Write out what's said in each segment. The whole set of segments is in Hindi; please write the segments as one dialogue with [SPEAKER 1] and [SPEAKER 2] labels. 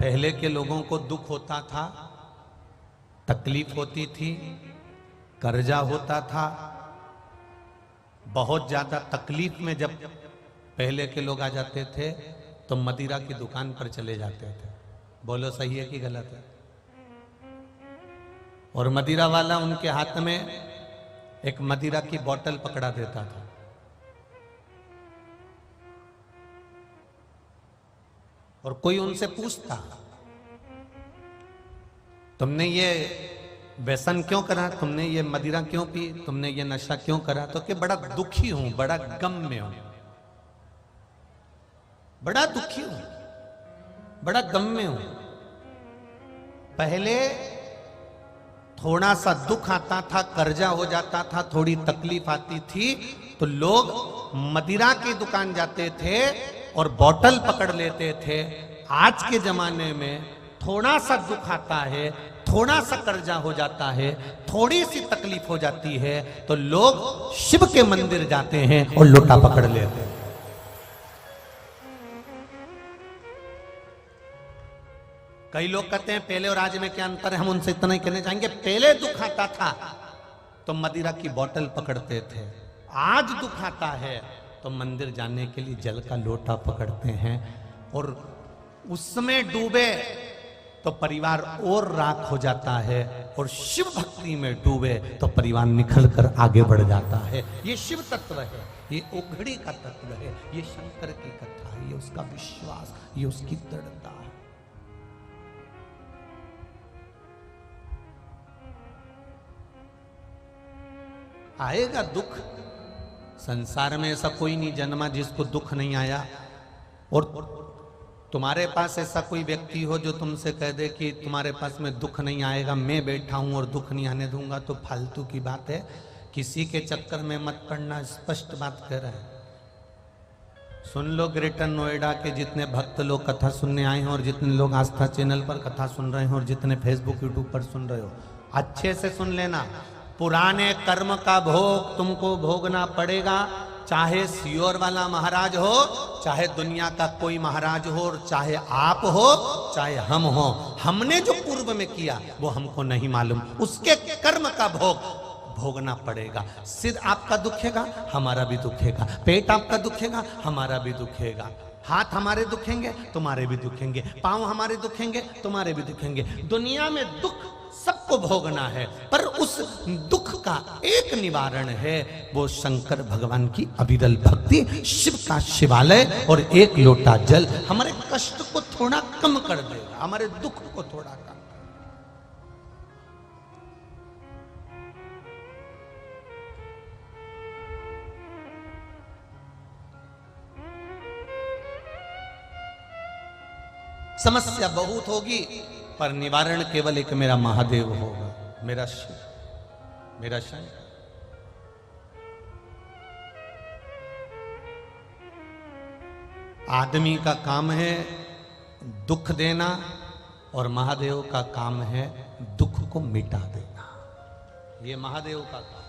[SPEAKER 1] पहले के लोगों को दुख होता था, तकलीफ होती थी, कर्जा होता था। बहुत ज्यादा तकलीफ में जब पहले के लोग आ जाते थे तो मदिरा की दुकान पर चले जाते थे। बोलो सही है कि गलत है? और मदिरा वाला उनके हाथ में एक मदिरा की बोतल पकड़ा देता था। और कोई उनसे पूछता, तुमने ये व्यसन क्यों करा, तुमने ये मदिरा क्यों पी, तुमने ये नशा क्यों करा? तो कि बड़ा दुखी हूं, बड़ा गम में हूं, बड़ा दुखी हूं, बड़ा गम में हूं। पहले थोड़ा सा दुख आता था, कर्जा हो जाता था, थोड़ी तकलीफ आती थी तो लोग मदिरा की दुकान जाते थे और बोतल पकड़ लेते थे। आज के जमाने में थोड़ा सा दुख आता है, थोड़ा सा कर्जा हो जाता है, थोड़ी सी तकलीफ हो जाती है तो लोग शिव के मंदिर जाते हैं और लोटा पकड़ लेते हैं। कई लोग कहते हैं पहले और आज में क्या अंतर है, हम उनसे इतना ही कहने चाहेंगे, पहले दुख आता था तो मदिरा की बोतल पकड़ते थे, आज दुख आता है तो मंदिर जाने के लिए जल का लोटा पकड़ते हैं। और उसमें डूबे तो परिवार और राख हो जाता है, और शिव भक्ति में डूबे तो परिवार निखर कर आगे बढ़ जाता है। ये शिव तत्व है, ये ओघड़ी का तत्व है, ये शंकर की कथा है, ये उसका विश्वास, ये उसकी दृढ़ता है। आएगा दुख, संसार में ऐसा कोई नहीं जन्मा जिसको दुख नहीं आया। और तुम्हारे पास ऐसा कोई व्यक्ति हो जो तुमसे कह दे कि तुम्हारे पास में दुख नहीं आएगा, मैं बैठा हूं और दुख नहीं आने दूंगा, तो फालतू की बात है। किसी के चक्कर में मत पड़ना, स्पष्ट बात कह रहा है। सुन लो, ग्रेटर नोएडा के जितने भक्त लोग कथा सुनने आए हैं और जितने लोग आस्था चैनल पर कथा सुन रहे हैं और जितने फेसबुक यूट्यूब पर सुन रहे हो, अच्छे से सुन लेना। पुराने कर्म का भोग तुमको भोगना पड़ेगा, चाहे सियोर वाला महाराज हो, चाहे दुनिया का कोई महाराज हो, और चाहे आप हो, चाहे हम हो। हमने जो पूर्व में किया वो हमको नहीं मालूम, उसके कर्म का भोग भोगना पड़ेगा। सिर आपका दुखेगा, हमारा भी दुखेगा। पेट आपका दुखेगा, हमारा भी दुखेगा। हाथ हमारे दुखेंगे, तुम्हारे भी दुखेंगे। पांव हमारे दुखेंगे, तुम्हारे भी दुखेंगे। दुनिया में दुख सबको भोगना है, पर उस दुख का एक निवारण है, वो शंकर भगवान की अविरल भक्ति, शिव का शिवालय और एक लोटा जल हमारे कष्ट को थोड़ा कम कर देगा, हमारे दुख को थोड़ा कम। समस्या बहुत होगी पर निवारण केवल एक मेरा महादेव होगा, मेरा शिव, मेरा शंकर। आदमी का काम है दुख देना और महादेव का काम है दुख को मिटा देना। ये महादेव का काम।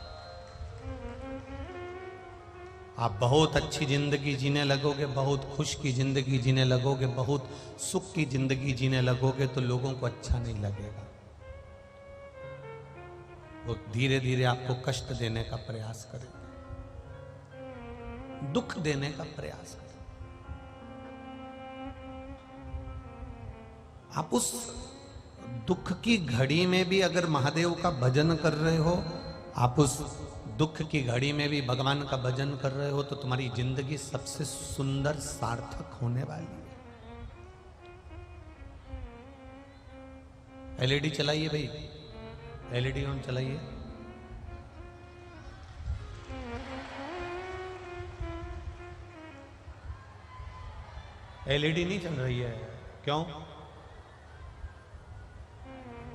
[SPEAKER 1] आप बहुत अच्छी जिंदगी जीने लगोगे, बहुत खुश की जिंदगी जीने लगोगे, बहुत सुख की जिंदगी जीने लगोगे तो लोगों को अच्छा नहीं लगेगा। वो धीरे धीरे आपको कष्ट देने का प्रयास करेंगे, दुख देने का प्रयास करेंगे। आप उस दुख की घड़ी में भी अगर महादेव का भजन कर रहे हो, आप उस दुख की घड़ी में भी भगवान का भजन कर रहे हो, तो तुम्हारी जिंदगी सबसे सुंदर सार्थक होने वाली है। एलईडी चलाइए भाई, एलईडी ऑन चलाइए। एलईडी नहीं चल रही है, क्यों?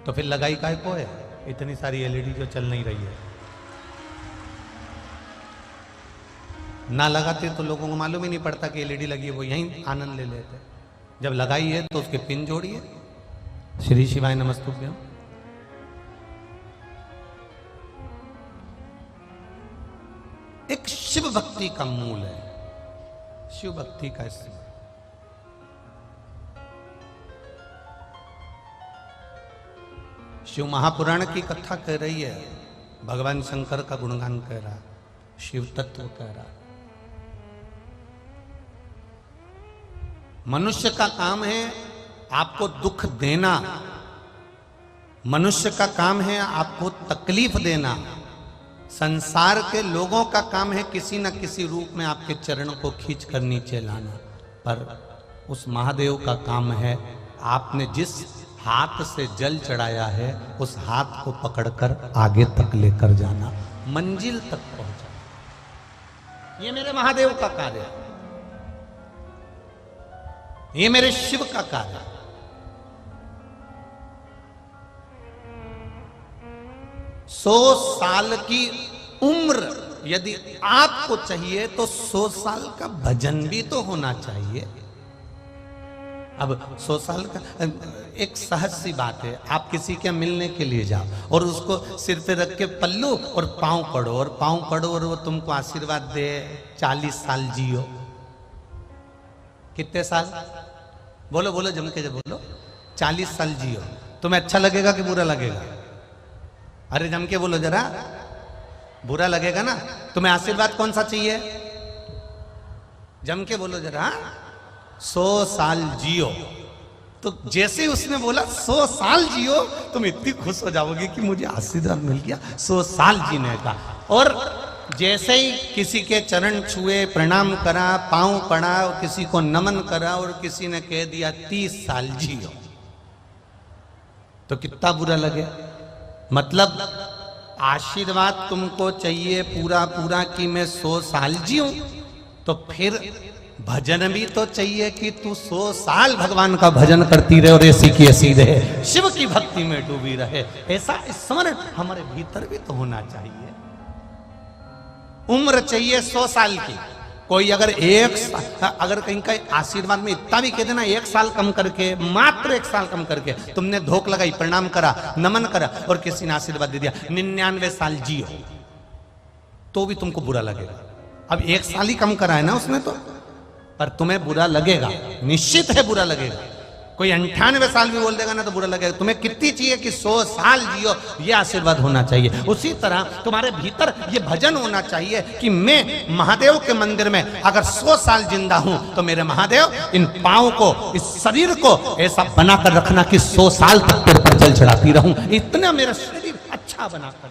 [SPEAKER 1] तो फिर लगाई काय को है इतनी सारी एलईडी जो चल नहीं रही है? ना लगाते तो लोगों को मालूम ही नहीं पड़ता कि एलईडी लगी है, वो यहीं आनंद ले लेते। जब लगाई है तो उसके पिन जोड़िए। श्री शिवाय नमस्तुभ्यम। एक शिव भक्ति का मूल है, शिव भक्ति का शिव महापुराण की कथा कह रही है, भगवान शंकर का गुणगान कह रहा, शिव तत्व कह रहा। मनुष्य का काम है आपको दुख देना, मनुष्य का काम है आपको तकलीफ देना, संसार के लोगों का काम है किसी न किसी रूप में आपके चरणों को खींच कर नीचे लाना। पर उस महादेव का काम है आपने जिस हाथ से जल चढ़ाया है उस हाथ को पकड़कर आगे तक लेकर जाना, मंजिल तक पहुंचाना। ये मेरे महादेव का कार्य है, ये मेरे शिव का कार्य है। 100 साल की उम्र यदि आपको चाहिए तो 100 साल का भजन भी तो होना चाहिए। अब 100 साल का एक सहज सी बात है, आप किसी के मिलने के लिए जाओ और उसको सिर पे रख के पल्लू और पांव पड़ो और वो तुमको आशीर्वाद दे 40 साल जियो। कितने साल? बोलो बोलो जम के, जब बोलो 40 साल जियो। तुम्हें अच्छा लगेगा कि बुरा लगेगा? अरे जम के बोलो जरा, बुरा लगेगा ना। तुम्हें आशीर्वाद कौन सा चाहिए? जम के बोलो जरा, 100 साल जियो। तो जैसे ही उसने बोला 100 साल जियो, तुम इतनी खुश हो जाओगे कि मुझे आशीर्वाद मिल गया 100 साल जीने का। और जैसे ही किसी के चरण छुए, प्रणाम करा, पांव पड़ा, किसी को नमन करा और किसी ने कह दिया 30 साल जियो, तो कितना बुरा लगे। मतलब आशीर्वाद तुमको चाहिए पूरा पूरा कि मैं 100 साल जीऊं, तो फिर भजन भी तो चाहिए कि तू 100 साल भगवान का भजन करती रहे और ऐसी की ऐसी रहे, शिव की भक्ति में डूबी रहे। ऐसा स्मरण हमारे भीतर भी तो होना चाहिए। उम्र चाहिए 100 साल की। कोई अगर अगर कहीं का आशीर्वाद में इतना भी कह देना 1 साल कम करके, मात्र 1 साल कम करके, तुमने धोख लगाई, प्रणाम करा, नमन करा और किसी ने आशीर्वाद दे दिया 99 साल जियो, तो भी तुमको बुरा लगेगा। अब 1 साल ही कम करा है ना उसने तो, पर तुम्हें बुरा लगेगा, निश्चित है बुरा लगेगा। कोई 98 साल भी बोल देगा ना तो बुरा लगेगा। तुम्हें कितनी चाहिए कि 100 साल जियो, ये आशीर्वाद होना चाहिए। उसी तरह तुम्हारे भीतर ये भजन होना चाहिए कि मैं महादेव के मंदिर में अगर 100 साल जिंदा हूं तो मेरे महादेव इन पांव को, इस शरीर को ऐसा बनाकर रखना कि 100 साल तक तेरे पर जल चढ़ाती रहूं। इतना मेरा शरीर अच्छा बनाकर।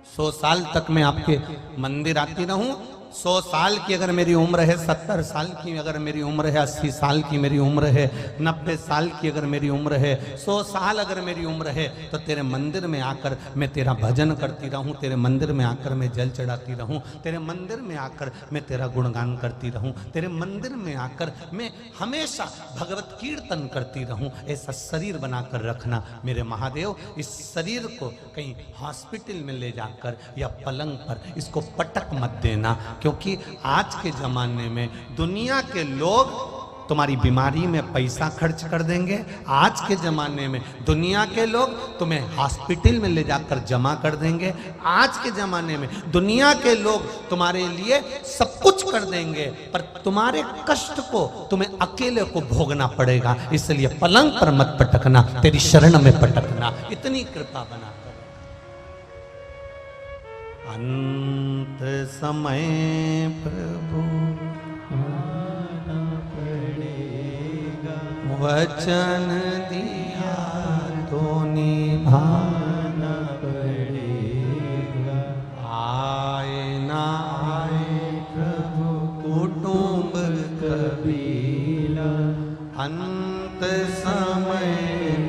[SPEAKER 1] 100 साल तक मैं आपके मंदिर आती रहूं। 100 साल की अगर मेरी उम्र है, 70 साल की अगर मेरी उम्र है, 80 साल की मेरी उम्र है, 90 साल की अगर मेरी उम्र है, 100 साल अगर मेरी उम्र है, तो तेरे मंदिर में आकर मैं तेरा भजन करती रहूं, तेरे मंदिर में आकर मैं जल चढ़ाती रहूं, तेरे मंदिर में आकर मैं तेरा गुणगान करती रहूं, तेरे मंदिर में आकर मैं हमेशा भगवत कीर्तन करती रहूं। ऐसा शरीर बनाकर रखना मेरे महादेव। इस शरीर को कहीं हॉस्पिटल में ले जाकर या पलंग पर इसको पटक मत देना, क्योंकि आज के जमाने में दुनिया के लोग तुम्हारी बीमारी में पैसा खर्च कर देंगे। आज के जमाने में दुनिया के लोग तुम्हें हॉस्पिटल में ले जाकर जमा कर देंगे। आज के जमाने में दुनिया के लोग तुम्हारे लिए सब कुछ कर देंगे, पर तुम्हारे कष्ट को तुम्हें अकेले को भोगना पड़ेगा। इसलिए पलंग पर मत पटकना, तेरी शरण में पटकना। इतनी कृपा बनाकर अंत समय प्रभु आना पड़ेगा, वचन दिया तो निभाना पड़ेगा। आए ना आए प्रभु कुटुंब कबीला, अंत समय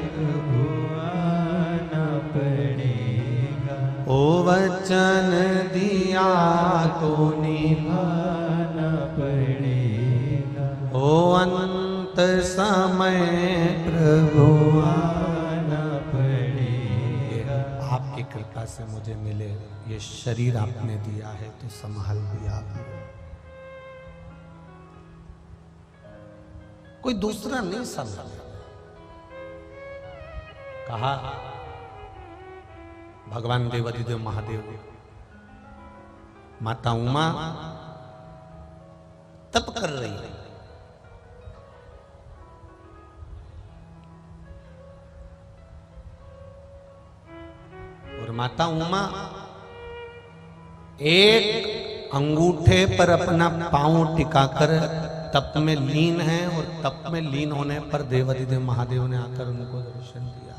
[SPEAKER 1] प्रभु आना पड़ेगा। ओ वचन दिया तो निभाना पड़ेगा, ओ अंत समय प्रभु आना पड़ेगा। आपकी कृपा से मुझे मिले ये शरीर आपने दिया है तो संभाल भी आपने, कोई दूसरा नहीं संभाले। कहा भगवान देवाधिदेव महादेव, माता उमा तप कर रही है, माता उमा एक अंगूठे पर अपना पांव टिकाकर तप में लीन है, और तप में लीन होने पर देवाधिदेव महादेव ने आकर उनको दर्शन दिया।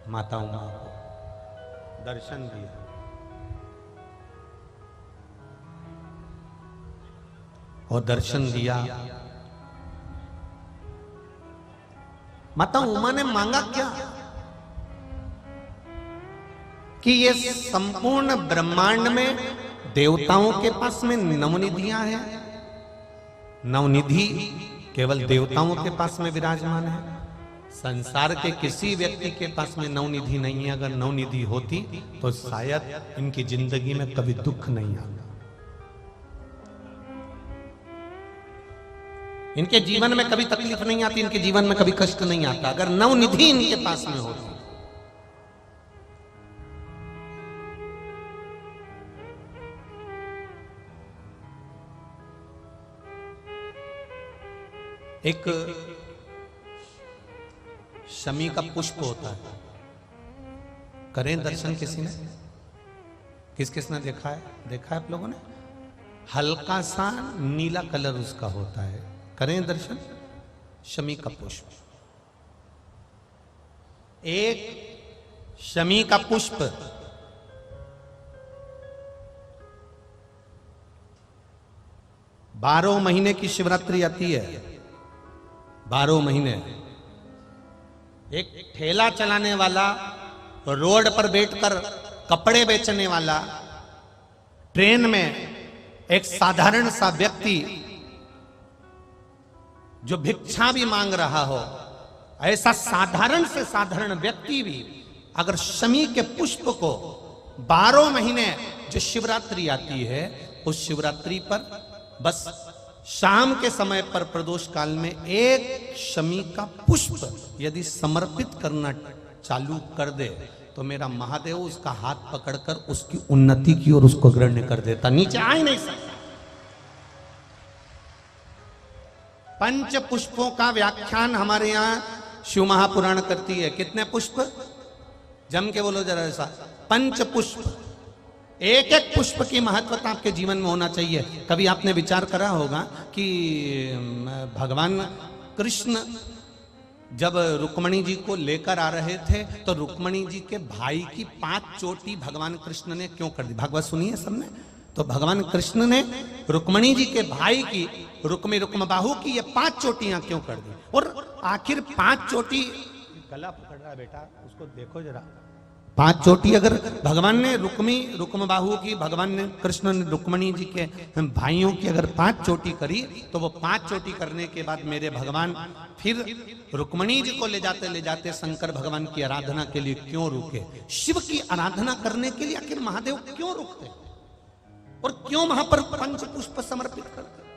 [SPEAKER 1] माता उमा को दर्शन दिया। और दर्शन दिया। माता उमा ने मांगा क्या कि ये संपूर्ण ब्रह्मांड में देवताओं के पास में नवनिधियां हैं, नवनिधि केवल देवताओं के पास में विराजमान है। संसार के किसी व्यक्ति के पास में नवनिधि नहीं है। अगर नवनिधि होती तो शायद इनकी जिंदगी में कभी दुख नहीं आता, इनके जीवन में कभी तकलीफ नहीं आती, इनके जीवन में कभी कष्ट नहीं आता अगर नवनिधि इनके पास में होती। एक शमी का पुष्प होता है, करें दर्शन किसी ने? किस किस ने देखा है? देखा है आप लोगों ने? हल्का सा नीला कलर उसका होता है, करें दर्शन। शमी का पुष्प, एक शमी का पुष्प 12 महीने की शिवरात्रि आती है, 12 महीने। एक ठेला चलाने वाला, रोड पर बैठकर कपड़े बेचने वाला, ट्रेन में एक साधारण सा व्यक्ति जो भिक्षा भी मांग रहा हो, ऐसा साधारण से साधारण व्यक्ति भी अगर शमी के पुष्प को 12 महीने जो शिवरात्रि आती है, उस शिवरात्रि पर बस शाम के समय पर प्रदोष काल में एक शमी का पुष्प यदि समर्पित करना चालू कर दे तो मेरा महादेव उसका हाथ पकड़कर उसकी उन्नति की ओर उसको अग्रणी कर देता, नीचे आ ही नहीं सकता। पंच पुष्पों का व्याख्यान हमारे यहां शिव महापुराण करती है। कितने पुष्प? जम के बोलो जरा ऐसा, पंच पुष्प। एक एक पुष्प की महत्वता आपके जीवन में होना चाहिए। कभी आपने विचार करा होगा कि भगवान कृष्ण जब रुक्मणी जी को लेकर आ रहे थे तो रुक्मणी जी के भाई की 5 चोटी भगवान कृष्ण ने क्यों कर दी? भागवत सुनिए सबने। तो भगवान कृष्ण ने रुक्मणी जी के भाई की रुक्म बाहु की ये 5 चोटियां क्यों कर दी? और आखिर 5 चोटी, गला पकड़ रहा है बेटा, उसको देखो जरा। 5 चोटी अगर भगवान ने रुक्म बाहु की, भगवान ने कृष्ण ने रुक्मणी जी के भाइयों की अगर 5 चोटी करी, तो वो 5 चोटी करने के बाद मेरे भगवान फिर रुक्मणी जी को ले जाते शंकर भगवान की आराधना के लिए क्यों रुके? शिव की आराधना करने के लिए आखिर महादेव क्यों रुकते और क्यों वहां पर पंच पुष्प समर्पित करते?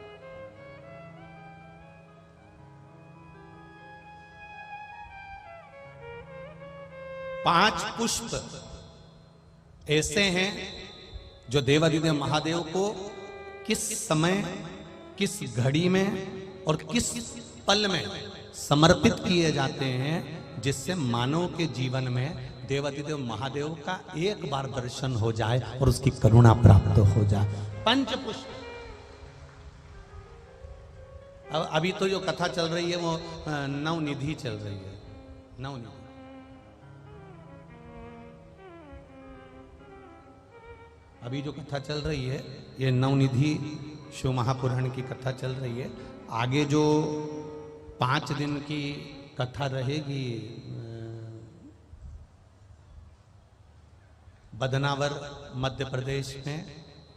[SPEAKER 1] पांच पुष्प ऐसे हैं जो देवाधिदेव महादेव को किस समय, किस घड़ी में और किस पल में समर्पित किए जाते हैं, जिससे मानव के जीवन में देवाधिदेव महादेव का एक बार दर्शन हो जाए और उसकी करुणा प्राप्त हो जाए। पंच पुष्प। अभी तो जो कथा चल रही है वो नवनिधि चल रही है, नवनिधि। अभी जो कथा चल रही है ये नवनिधि शिव महापुराण की कथा चल रही है। आगे जो 5 दिन की कथा रहेगी बदनावर मध्य प्रदेश में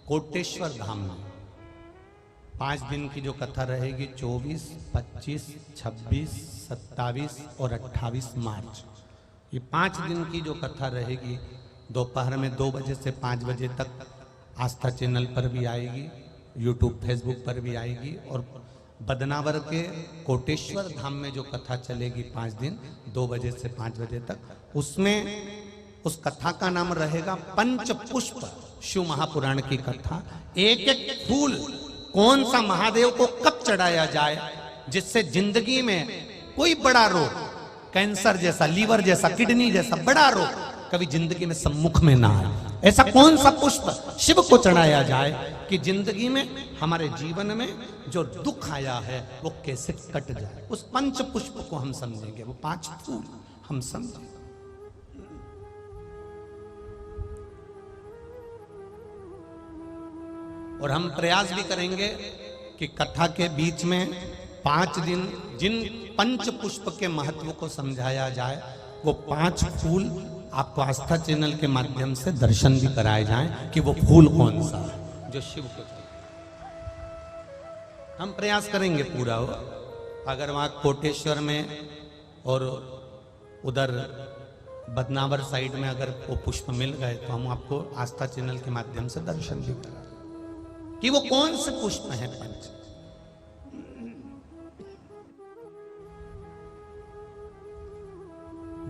[SPEAKER 1] कोटेश्वर धाम में, 5 दिन की जो कथा रहेगी 24, 25, 26, 27 और 28 मार्च, ये 5 दिन की जो कथा रहेगी दोपहर में 2 बजे से 5 बजे तक आस्था चैनल पर भी आएगी, यूट्यूब फेसबुक पर भी आएगी। और बदनावर के कोटेश्वर धाम में जो कथा चलेगी 5 दिन 2 बजे से 5 बजे तक, उसमें उस कथा का नाम रहेगा पंच पुष्प शिव महापुराण की कथा। एक एक फूल कौन सा महादेव को कब चढ़ाया जाए जिससे जिंदगी में कोई बड़ा रोग, कैंसर जैसा, लीवर जैसा, किडनी जैसा बड़ा रोग कभी जिंदगी में सम्मुख में ना आए। ऐसा कौन सा पुष्प शिव को चढ़ाया जाए कि जिंदगी में, हमारे जीवन में जो दुख आया है वो कैसे कट जाए। उस पंच पुष्प को हम समझेंगे, वो 5 फूल हम समझेंगे। और हम प्रयास भी करेंगे कि कथा के बीच में 5 दिन जिन पंच पुष्प के महत्व को समझाया जाए, वो 5 फूल आपको आस्था चैनल के माध्यम से दर्शन भी कराए जाएं कि वो फूल कौन सा है जो शिव को चाहिए। हम प्रयास करेंगे पूरा हो। अगर वहां कोटेश्वर में और उधर बदनावर साइड में अगर वो पुष्प मिल गए तो हम आपको आस्था चैनल के माध्यम से दर्शन भी कराएं कि वो कौन से पुष्प हैं पंच,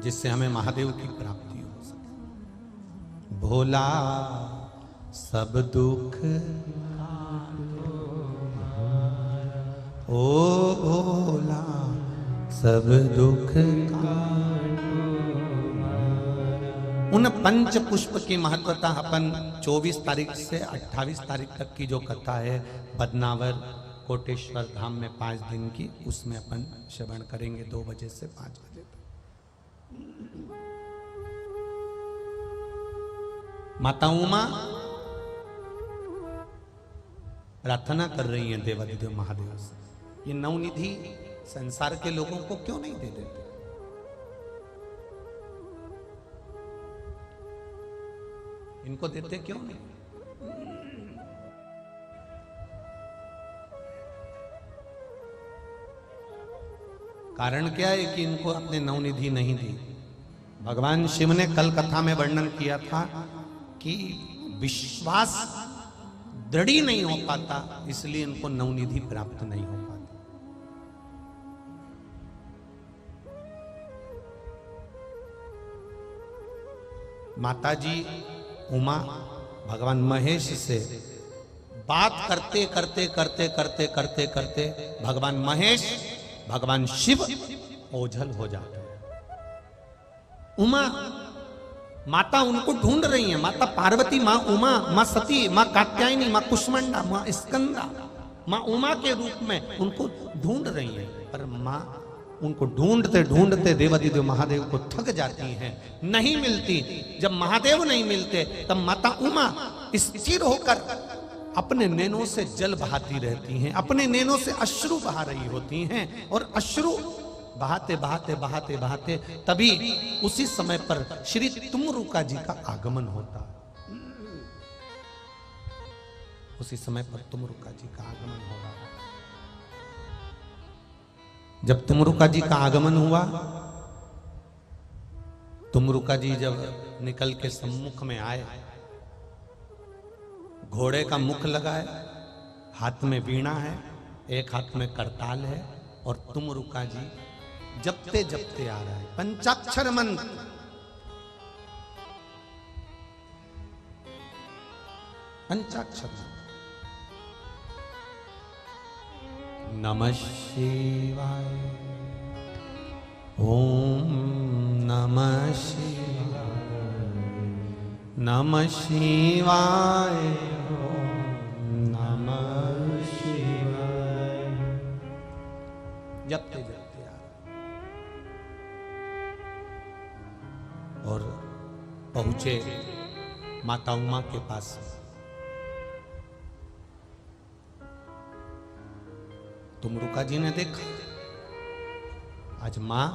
[SPEAKER 1] जिससे हमें महादेव की प्राप्ति हो सके। भोला सब दुख ओ भोला सब दुख उन पंच पुष्प की महत्वता अपन 24 तारीख से 28 तारीख तक की जो कथा है बदनावर कोटेश्वर धाम में 5 दिन की, उसमें अपन श्रवण करेंगे 2 बजे से 5 बजे तक। माता उमा प्रार्थना कर रही हैं देवाधिदेव महादेव से, ये नवनिधि संसार के लोगों को क्यों नहीं दे देते? इनको देते क्यों नहीं? कारण क्या है कि इनको अपने नवनिधि नहीं दी। भगवान शिव ने कल कथा में वर्णन किया था कि विश्वास दृढ़ नहीं हो पाता, इसलिए इनको नवनिधि प्राप्त नहीं हो पाती। माताजी उमा भगवान महेश से बात करते करते करते करते करते करते भगवान महेश भगवान शिव ओझल हो जाते हैं। उमा माता उनको ढूंढ रही है, माता पार्वती, माँ उमा, माँ सती, माँ कात्यायनी, माँ कुष्मांडा, माँ स्कंदा, माँ उमा के रूप में उनको ढूंढ रही है। पर माँ उनको ढूंढते ढूंढते देवाधिदेव महादेव को थक जाती हैं, नहीं मिलती। जब महादेव नहीं मिलते तब माता उमा स्थिर होकर अपने नैनों से जल बहाती रहती हैं, अपने नैनों से अश्रु बहा रही होती हैं। और अश्रु बहाते बहाते बहाते बहाते तभी उसी समय पर श्री तुमरुका जी का आगमन होता। उसी समय पर तुमरुका जी का आगमन हो रहा। जब तुमरुका जी का आगमन हुआ, तुमरुका जी जब निकल के सम्मुख में आए, घोड़े का मुख लगा है, हाथ में वीणा है, एक हाथ में करताल है, और तुमरुका जी जपते जपते आ रहा है पंचाक्षर मंत्र। पंचाक्षर मंत्र, नमः शिवाय, ओम नमः शिवाय, नमः शिवाय, ओम नमः शिवाय। जपते जपते आ और पहुंचे माता उमा के पास। तुमरुका जी ने देखा आज मां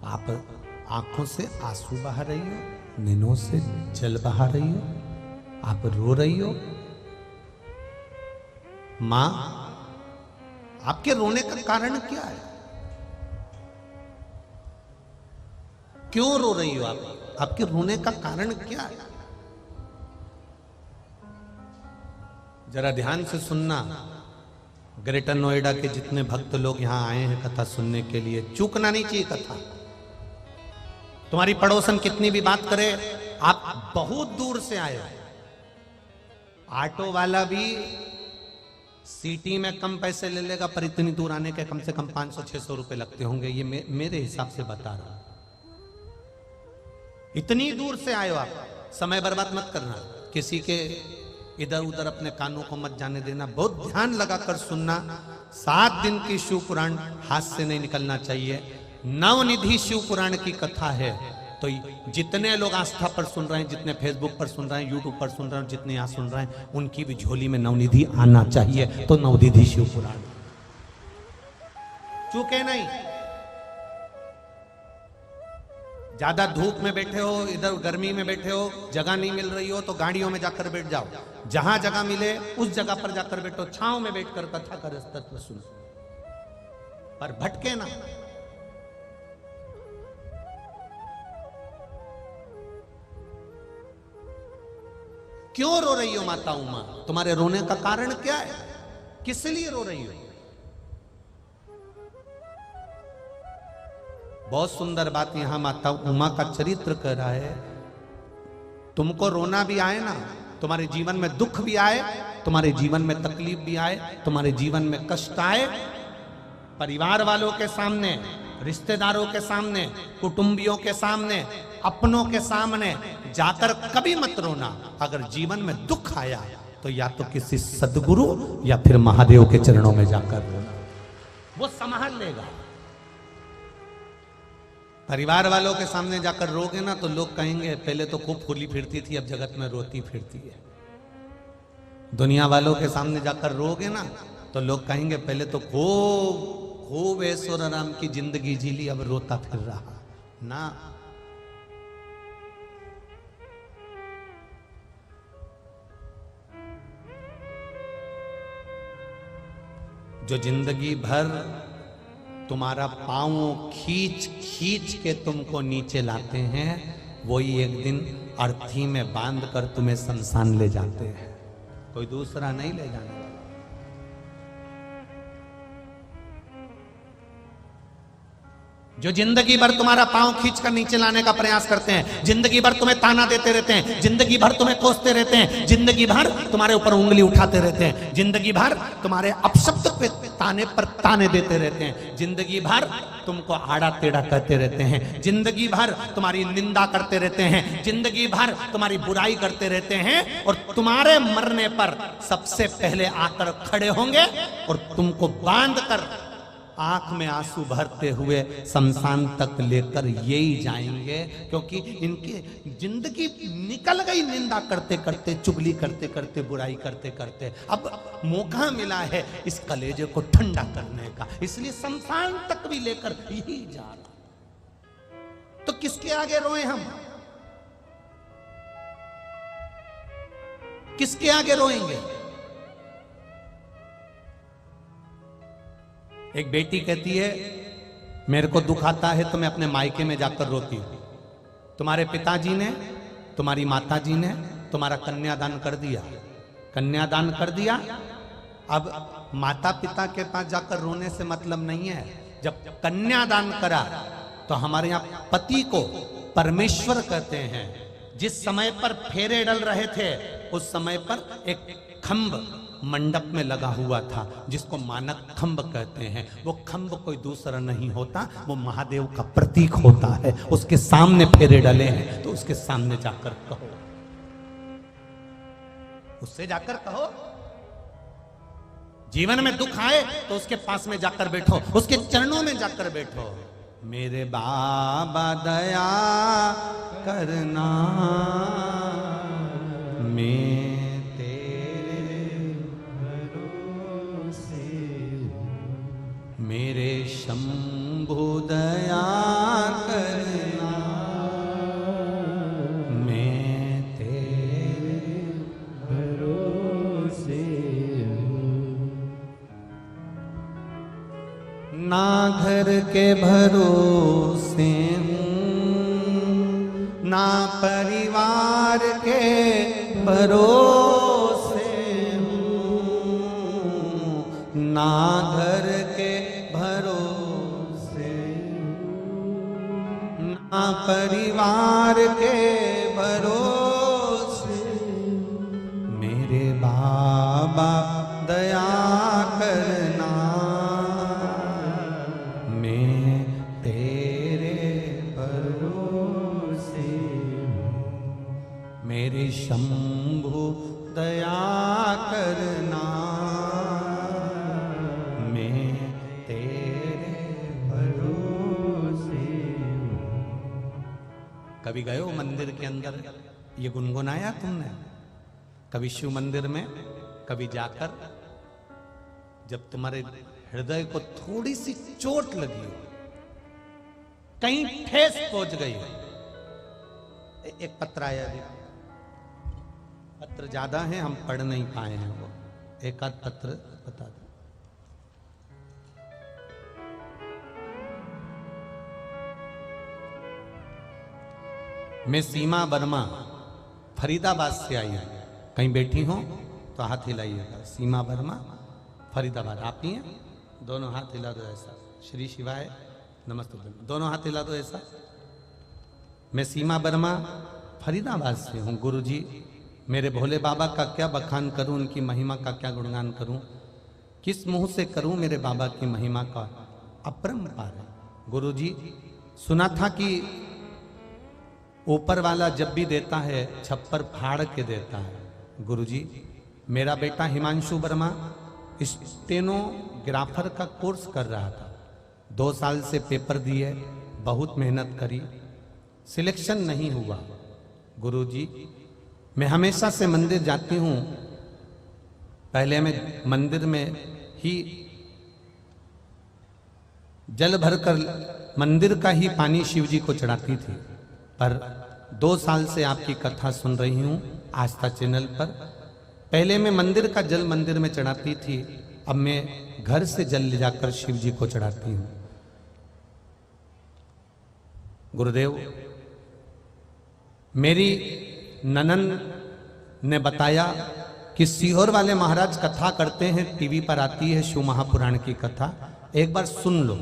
[SPEAKER 1] आप आंखों से आंसू बहा रही हो, नैनों से जल बहा रही हो, आप रो रही हो। मां आपके रोने का कारण क्या है? क्यों रो रही हो आप? आपके रोने का कारण क्या है? जरा ध्यान से सुनना। ग्रेटर नोएडा के जितने भक्त लोग यहां आए हैं कथा सुनने के लिए, चूकना नहीं चाहिए कथा। तुम्हारी पड़ोसन कितनी भी बात करे, आप बहुत दूर से आए हो। ऑटो वाला भी सिटी में कम पैसे ले लेगा, पर इतनी दूर आने के कम से कम 500-600 रुपए लगते होंगे। ये मेरे हिसाब से बता रहा हूं। इतनी दूर से आए हो आप, समय बर्बाद मत करना, किसी के इधर उधर अपने कानों को मत जाने देना, बहुत ध्यान लगाकर सुनना। 7 दिन की शिव पुराण हाथ से नहीं निकलना चाहिए। नवनिधि शिव पुराण की कथा है, तो जितने लोग आस्था पर सुन रहे हैं, जितने फेसबुक पर सुन रहे हैं, यूट्यूब पर सुन रहे हैं, जितने यहाँ सुन रहे हैं, उनकी भी झोली में नवनिधि आना चाहिए। तो नवनिधि शिव पुराण चूके नहीं। ज्यादा धूप में बैठे हो, इधर गर्मी में बैठे हो, जगह नहीं मिल रही हो, तो गाड़ियों में जाकर बैठ जाओ। जहां जगह मिले उस जगह पर जाकर बैठो, छांव में बैठकर कथा कर तत्व सुनो, पर भटके ना। क्यों रो रही हो माता उमा? तुम्हारे रोने का कारण क्या है? किस लिए रो रही हो? बहुत सुंदर बात यहां माता उमा का चरित्र कह रहा है। तुमको रोना भी आए ना, तुम्हारे जीवन में दुख भी आए, तुम्हारे जीवन में तकलीफ भी आए, तुम्हारे जीवन में कष्ट आए, परिवार वालों के सामने, रिश्तेदारों के सामने, कुटुंबियों के सामने, अपनों के सामने जाकर कभी मत रोना। अगर जीवन में दुख आया तो या तो किसी सदगुरु या फिर महादेव के चरणों में जाकर रोना, वो संभाल लेगा। परिवार वालों के सामने जाकर रोगे ना तो लोग कहेंगे पहले तो खूब फूली फिरती थी, अब जगत में रोती फिरती है। दुनिया वालों के सामने जाकर रोगे ना तो लोग कहेंगे पहले तो खूब ऐश्वर्य राम की जिंदगी जी ली, अब रोता फिर रहा ना। जो जिंदगी भर तुम्हारा पांव खींच खींच के तुमको नीचे लाते हैं, वही एक दिन अर्थी में बांध कर तुम्हें शमशान ले जाते हैं, कोई दूसरा नहीं ले जाने वाला। जो जिंदगी भर तुम्हारा पांव खींचकर नीचे लाने का प्रयास करते हैं, जिंदगी भर तुम्हें ताना देते रहते हैं, जिंदगी भर तुम्हें कोसते रहते हैं, जिंदगी भर तुम्हारे ऊपर उंगली उठाते रहते हैं, जिंदगी भर तुम्हारे अपशब्द पे ताने पर ताने देते रहते हैं, जिंदगी भर तुमको आड़ा टेढ़ा कहते रहते हैं, जिंदगी भर तुम्हारी निंदा करते रहते हैं, जिंदगी भर तुम्हारी बुराई करते रहते हैं, और तुम्हारे मरने पर सबसे पहले आकर खड़े होंगे और तुमको बांध कर आंख में आंसू भरते हुए शमशान तक लेकर यही जाएंगे। क्योंकि इनकी जिंदगी निकल गई निंदा करते करते, चुगली करते करते, बुराई करते करते। अब मौका मिला है इस कलेजे को ठंडा करने का, इसलिए शमशान तक भी लेकर यही जा रहा। तो किसके आगे रोए हम? किसके आगे रोएंगे? एक बेटी कहती है मेरे को दुख आता है तो मैं अपने मायके में जाकर रोती हूं। तुम्हारे पिताजी ने, तुम्हारी माताजी ने तुम्हारा कन्यादान कर दिया, कन्यादान कर दिया। अब माता पिता के पास जाकर रोने से मतलब नहीं है। जब कन्यादान करा तो हमारे यहाँ पति को परमेश्वर कहते हैं। जिस समय पर फेरे डल रहे थे उस समय पर एक खंभ मंडप में लगा हुआ था जिसको मानक खंभ कहते हैं। वो खंभ कोई दूसरा नहीं होता, वो महादेव का प्रतीक होता है। उसके सामने फेरे डले हैं तो उसके सामने जाकर कहो, उससे जाकर कहो। जीवन में दुख आए तो उसके पास में जाकर बैठो, उसके चरणों में जाकर बैठो। मेरे बाबा दया करना, मैं मेरे शंभु दया करना, मैं तेरे भरोसे हूँ। ना घर के भरोसे हूँ, ना परिवार के भरोसे हूँ, ना घर के भरोसे, ना परिवार के भरोसे। मेरे बाबा दया मेरे शंभु दया करना, मैं तेरे भरोसे। कभी गए हो मंदिर के अंदर, ये गुनगुनाया तुमने? कभी शिव मंदिर में कभी जाकर, जब तुम्हारे हृदय को थोड़ी सी चोट लगी हो, कहीं ठेस पहुंच गई हो, एक पत्र आया है, पत्र ज्यादा है, हम पढ़ नहीं पाए हैं, वो एक आध पत्र बता दो। मैं सीमा वर्मा फरीदाबाद से आई हूं, कहीं बैठी हो तो हाथ हिलाइएगा। सीमा वर्मा फरीदाबाद, आप ही हैं? दोनों हाथ हिला दो ऐसा। श्री शिवाय नमस्ते, दोनों हाथ हिला दो ऐसा। मैं सीमा वर्मा फरीदाबाद से हूँ। गुरुजी, मेरे भोले बाबा का क्या बखान करूं, उनकी महिमा का क्या गुणगान करूं, किस मुंह से करूं मेरे बाबा की महिमा का अपरंपार है। गुरुजी, सुना था कि ऊपर वाला जब भी देता है छप्पर फाड़ के देता है। गुरुजी, मेरा बेटा हिमांशु वर्मा स्टेनोग्राफर का कोर्स कर रहा था, 2 साल से पेपर दिए, बहुत मेहनत करी, सिलेक्शन नहीं हुआ। गुरुजी, मैं हमेशा से मंदिर जाती हूँ, पहले मैं मंदिर में ही जल भरकर मंदिर का ही पानी शिव जी को चढ़ाती थी, पर 2 साल से आपकी कथा सुन रही हूँ आस्था चैनल पर। पहले मैं मंदिर का जल मंदिर में चढ़ाती थी, अब मैं घर से जल ले जाकर शिव जी को चढ़ाती हूँ। गुरुदेव, मेरी ननन ने बताया कि सीहोर वाले महाराज कथा करते हैं, टीवी पर आती है शिव महापुराण की कथा, एक बार सुन लो।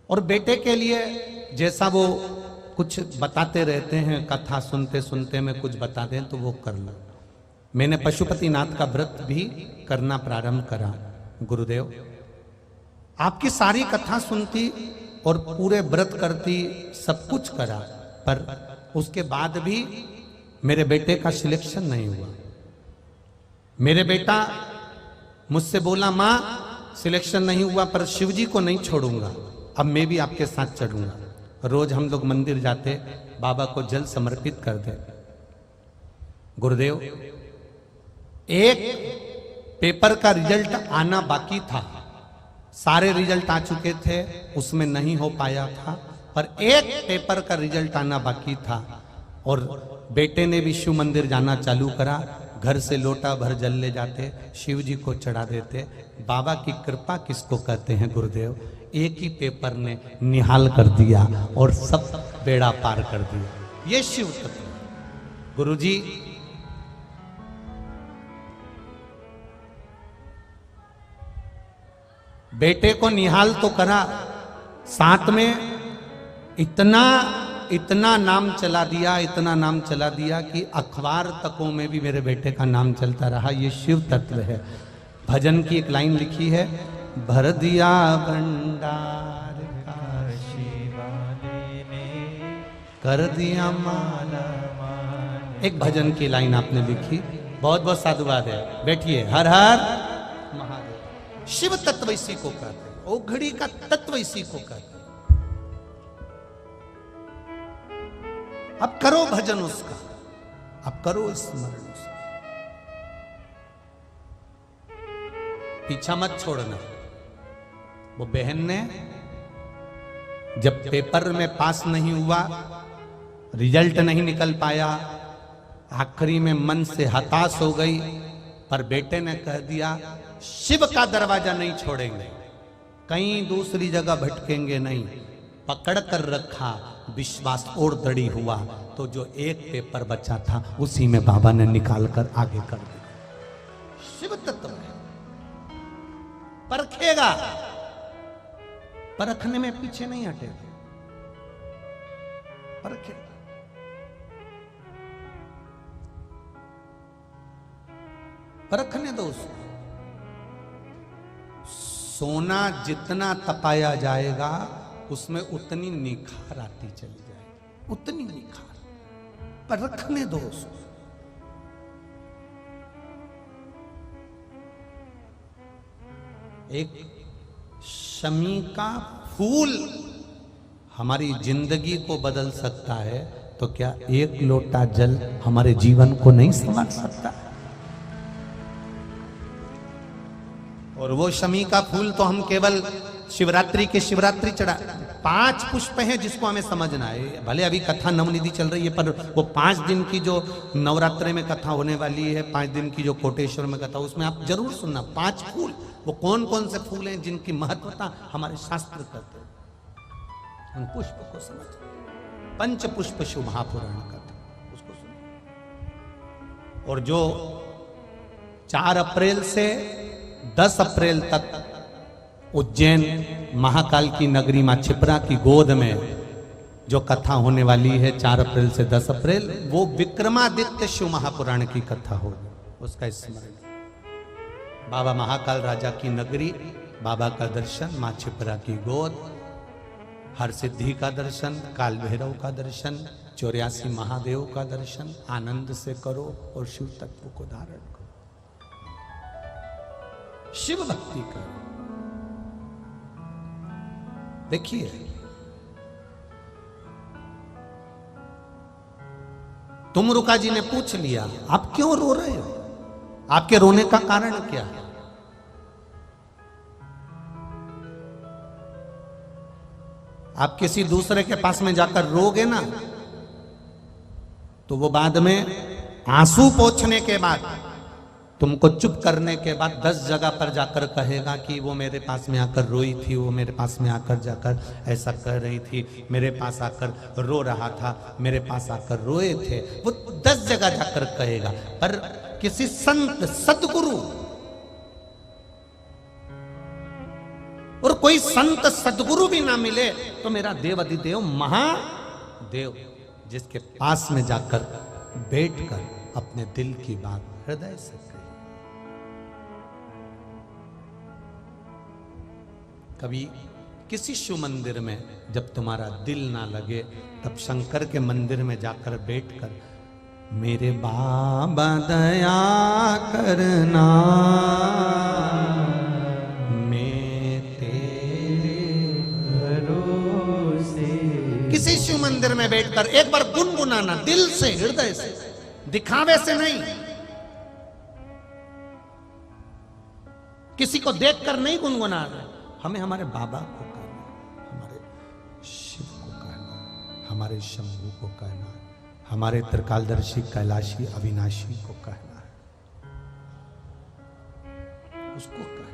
[SPEAKER 1] और बेटे के लिए जैसा वो कुछ बताते रहते हैं, कथा सुनते सुनते में कुछ बता दें तो वो कर लो। मैंने पशुपतिनाथ का व्रत भी करना प्रारंभ करा। गुरुदेव, आपकी सारी कथा सुनती और पूरे व्रत करती, सब कुछ करा, पर उसके बाद भी मेरे बेटे का सिलेक्शन नहीं हुआ। मेरे बेटा मुझसे बोला, माँ सिलेक्शन नहीं हुआ पर शिवजी को नहीं छोड़ूंगा, अब मैं भी आपके साथ चढ़ूंगा। रोज हम लोग मंदिर जाते, बाबा को जल समर्पित कर दे। गुरुदेव, एक पेपर का रिजल्ट आना बाकी था, सारे रिजल्ट आ चुके थे, उसमें नहीं हो पाया था, पर एक पेपर का रिजल्ट आना बाकी था और बेटे ने भी शिव मंदिर जाना चालू करा। घर से लोटा भर जल ले जाते, शिव जी को चढ़ा देते। बाबा की कृपा किसको कहते हैं गुरुदेव? एक ही पेपर ने निहाल कर दिया और सब बेड़ा पार कर दिया। ये शिव तत्व। गुरुजी, बेटे को निहाल तो करा, साथ में इतना नाम चला दिया, इतना नाम चला दिया कि अखबार तकों में भी मेरे बेटे का नाम चलता रहा। ये शिव तत्व है। भजन की एक लाइन लिखी है, भर दिया भंडार काशी वाले ने, कर दिया माला माला। एक भजन की लाइन आपने लिखी, बहुत बहुत साधुवाद है। बैठिए। हर हर महादेव। शिव तत्व इसी को कहते हैं, ओघड़ी का तत्व इसी को कहते हैं। अब करो भजन उसका, अब करो स्मरण उसका, पीछा मत छोड़ना। वो बहन ने जब पेपर में पास नहीं हुआ, रिजल्ट नहीं निकल पाया, आखिरी में मन से हताश हो गई, पर बेटे ने कह दिया शिव का दरवाजा नहीं छोड़ेंगे, कहीं दूसरी जगह भटकेंगे नहीं। पकड़ कर रखा, विश्वास और दृढ़ हुआ, तो जो एक पेपर बचा था उसी में बाबा ने निकाल कर आगे कर दिया। शिव तत्व है, परखेगा, परखने में पीछे नहीं हटेगा, परखेगा। परखने दो उसको। सोना जितना तपाया जाएगा उसमें उतनी निखार आती चली जाएगी, उतनी निखार। पर रखने दो उसको। एक शमी का फूल हमारी जिंदगी को बदल सकता है, तो क्या एक लोटा जल हमारे जीवन को नहीं संवार सकता? और वो शमी का फूल तो हम केवल शिवरात्रि के शिवरात्रि चढ़ा, 5 पुष्प हैं जिसको हमें समझना है। भले अभी कथा नवनिधि चल रही है, पर वो 5 दिन की जो नवरात्रि में कथा होने वाली है, 5 दिन की जो कोटेश्वर में कथा, उसमें आप जरूर सुनना 5 फूल। वो कौन कौन से फूल हैं जिनकी महत्वता हमारे शास्त्र करते हैं, उन पुष्प को समझ। पंच पुष्प शिव महापुराण कथा उसको सुनो। और जो 4 अप्रैल से 10 अप्रैल तक उज्जैन महाकाल की नगरी मां क्षिप्रा की गोद में जो कथा होने वाली है 4 अप्रैल से 10 अप्रैल, वो विक्रमादित्य शिव महापुराण की कथा होगी, उसका स्मरण। बाबा महाकाल राजा की नगरी, बाबा का दर्शन, मां क्षिप्रा की गोद, हर सिद्धि का दर्शन, काल भैरव का दर्शन, 84 महादेव का दर्शन आनंद से करो और शिव तत्व को धारण करो, शिव भक्ति करो। देखिए, तुमरुका जी ने पूछ लिया, आप क्यों रो रहे हो? आपके रोने का कारण क्या है? आप किसी दूसरे के पास में जाकर रोगे ना, तो वो बाद में आंसू पोंछने के बाद, तुमको चुप करने के बाद 10 जगह पर जाकर कहेगा कि वो मेरे पास में आकर रोई थी, वो मेरे पास में आकर जाकर ऐसा कर रही थी, मेरे पास आकर रो रहा था, मेरे पास आकर रोए थे। वो 10 जगह जाकर कहेगा। पर किसी संत सदगुरु और कोई संत सदगुरु भी ना मिले तो मेरा देव अधिदेव महादेव जिसके पास में जाकर बैठकर अपने दिल की बात हृदय से कही। कभी किसी शिव मंदिर में जब तुम्हारा दिल ना लगे, तब शंकर के मंदिर में जाकर बैठकर मेरे बाबा दया करना, मैं तेरे भरोसे। किसी शिव मंदिर में बैठकर एक बार गुनगुनाना दिल से, हृदय से, दिखावे से नहीं, किसी को देखकर नहीं गुनगुनाना। हमें हमारे बाबा को कहना, हमारे शिव को कहना, हमारे शंभू को कहना, हमारे त्रिकालदर्शी कैलाशी अविनाशी को कहना है, उसको कहना।